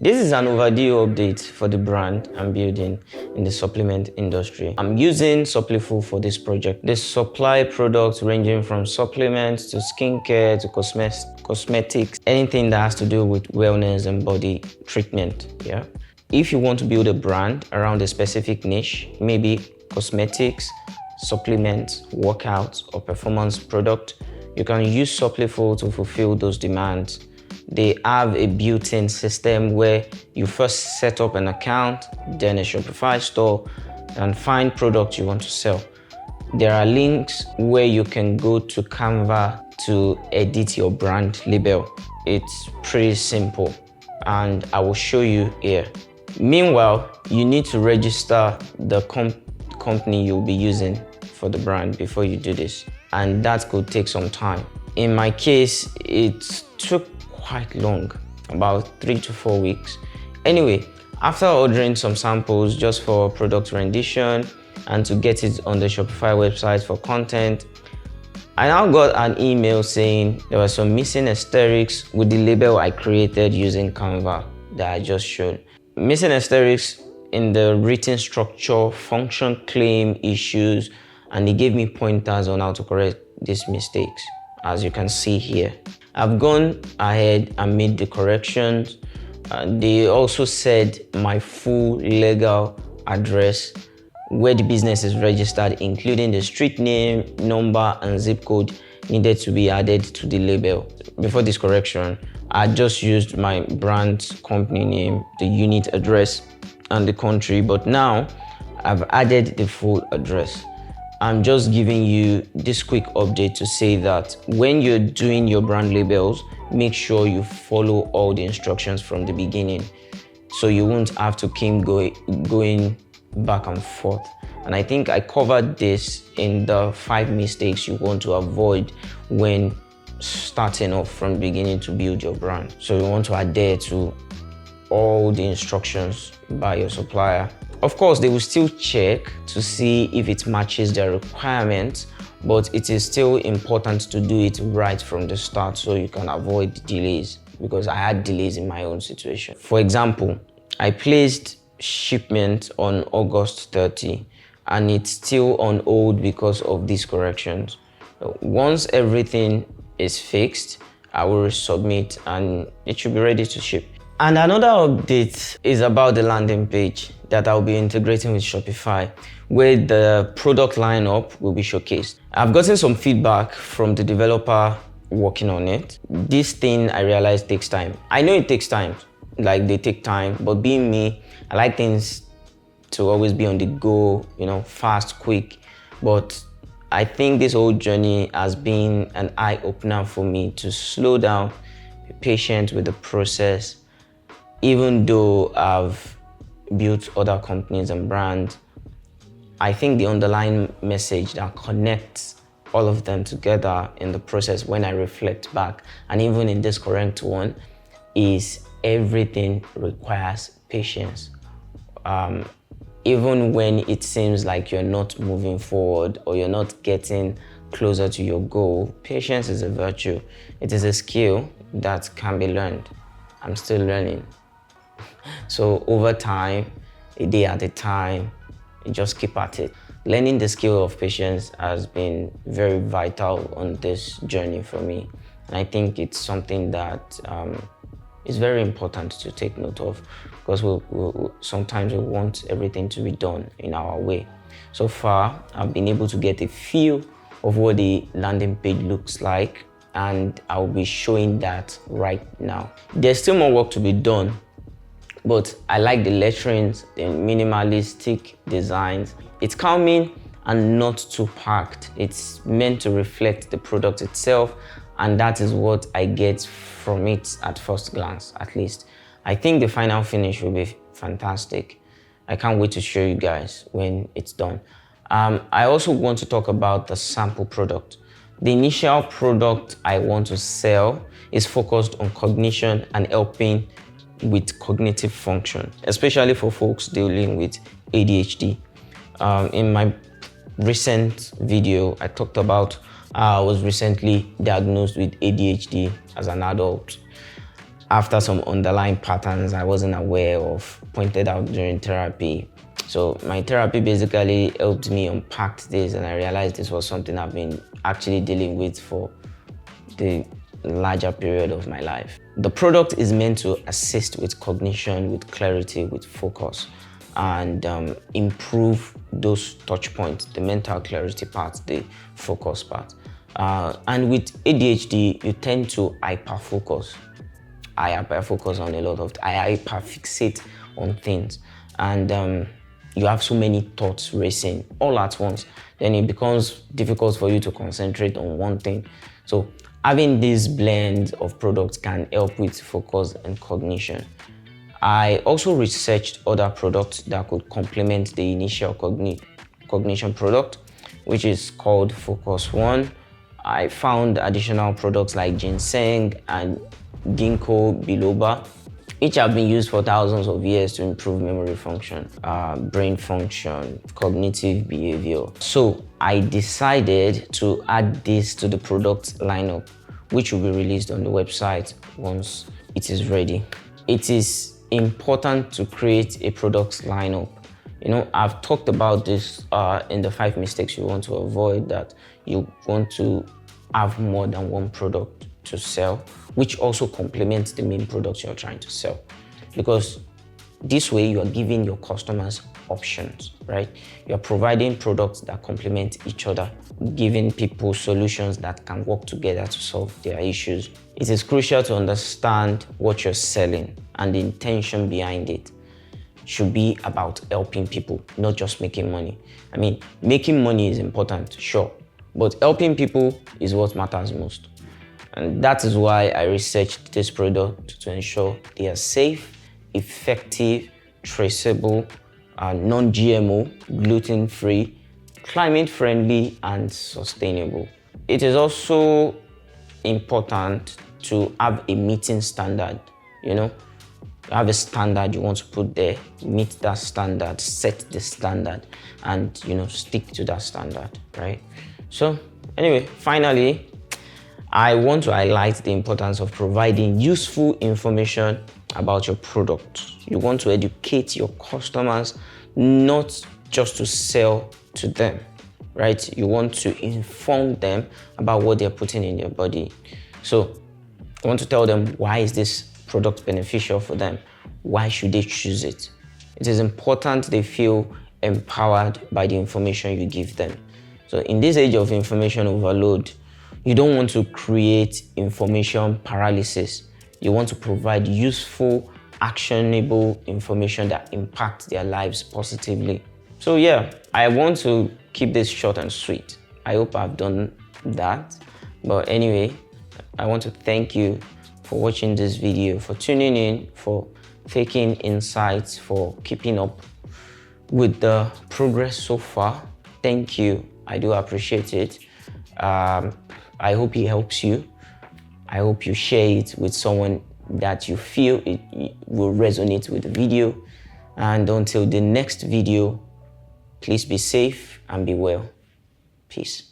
This is an overdue update for the brand I'm building in the supplement industry. I'm using Supplifull for this project. They supply products ranging from supplements to skincare to cosmetics, anything that has to do with wellness and body treatment. Yeah. If you want to build a brand around a specific niche, maybe cosmetics, supplements, workouts, or performance product, you can use Supplifull to fulfill those demands. They have a built-in system where you first set up an account, then a Shopify store, and find products you want to sell. There are links where you can go to Canva to edit your brand label. It's pretty simple, and I will show you here. Meanwhile, you need to register the company you'll be using for the brand before you do this, and that could take some time. In my case, it took quite long, about 3 to 4 weeks. Anyway, after ordering some samples just for product rendition and to get it on the Shopify website for content, I now got an email saying there were some missing asterisks with the label I created using Canva that I just showed. Missing asterisks in the written structure, function claim issues, and they gave me pointers on how to correct these mistakes, as you can see here. I've gone ahead and made the corrections. They also said my full legal address, where the business is registered, including the street name, number, and zip code, needed to be added to the label. Before this correction, I just used my brand company name, the unit address, and the country, but now I've added the full address. I'm just giving you this quick update to say that when you're doing your brand labels, make sure you follow all the instructions from the beginning so you won't have to keep going back and forth. And I think I covered this in the 5 mistakes you want to avoid when starting off from the beginning to build your brand. So you want to adhere to all the instructions by your supplier. Of course, they will still check to see if it matches their requirements, but it is still important to do it right from the start so you can avoid delays, because I had delays in my own situation. For example, I placed shipment on August 30 and it's still on hold because of these corrections. Once everything is fixed, I will resubmit and it should be ready to ship. And another update is about the landing page that I'll be integrating with Shopify, where the product lineup will be showcased. I've gotten some feedback from the developer working on it. This thing I realized takes time. I know it takes time, like they take time, but being me, I like things to always be on the go, fast, quick. But I think this whole journey has been an eye-opener for me to slow down, be patient with the process. Even though I've built other companies and brands, I think the underlying message that connects all of them together in the process when I reflect back, and even in this current one, is everything requires patience. Even when it seems like you're not moving forward or you're not getting closer to your goal, patience is a virtue. It is a skill that can be learned. I'm still learning. So over time, a day at a time, you just keep at it. Learning the skill of patience has been very vital on this journey for me. And I think it's something that is very important to take note of, because sometimes we want everything to be done in our way. So far, I've been able to get a feel of what the landing page looks like, and I'll be showing that right now. There's still more work to be done, but I like the letterings, the minimalistic designs. It's calming and not too packed. It's meant to reflect the product itself, and that is what I get from it at first glance, at least. I think the final finish will be fantastic. I can't wait to show you guys when it's done. I also want to talk about the sample product. The initial product I want to sell is focused on cognition and helping with cognitive function, especially for folks dealing with ADHD. In my recent video, I talked about how I was recently diagnosed with ADHD as an adult. after some underlying patterns I wasn't aware of pointed out during therapy. So my therapy basically helped me unpack this, and I realized this was something I've been actually dealing with for the larger period of my life. The product is meant to assist with cognition, with clarity, with focus, and improve those touch points, the mental clarity part, the focus part. And with ADHD, you tend to hyper-focus. I hyper-focus on a lot of, I hyper-fixate on things. And you have so many thoughts racing all at once. Then it becomes difficult for you to concentrate on one thing. So having this blend of products can help with focus and cognition. I also researched other products that could complement the initial cognition product, which is called Focus One. I found additional products like ginseng and ginkgo biloba. Each have been used for thousands of years to improve memory function, brain function, cognitive behavior. So I decided to add this to the product lineup, which will be released on the website once it is ready. It is important to create a product lineup. You know, I've talked about this in the 5 mistakes you want to avoid, that you want to have more than one product to sell, which also complements the main products you're trying to sell. Because this way you are giving your customers options, right? You're providing products that complement each other, giving people solutions that can work together to solve their issues. It is crucial to understand what you're selling, and the intention behind it should be about helping people, not just making money. I mean, making money is important, sure, but helping people is what matters most. And that is why I researched this product to ensure they are safe, effective, traceable, non-GMO, gluten-free, climate-friendly, and sustainable. It is also important to have a meeting standard, you know? You have a standard you want to put there, meet that standard, set the standard, and, you know, stick to that standard, right? So anyway, finally, I want to highlight the importance of providing useful information about your product. You want to educate your customers, not just to sell to them, right? You want to inform them about what they're putting in their body. So I want to tell them, why is this product beneficial for them? Why should they choose it? It is important they feel empowered by the information you give them. So in this age of information overload, you don't want to create information paralysis. You want to provide useful, actionable information that impacts their lives positively. So yeah, I want to keep this short and sweet. I hope I've done that. But anyway, I want to thank you for watching this video, for tuning in, for taking insights, for keeping up with the progress so far. Thank you. I do appreciate it. I hope it helps you. I hope you share it with someone that you feel it will resonate with the video. And until the next video, please be safe and be well. Peace.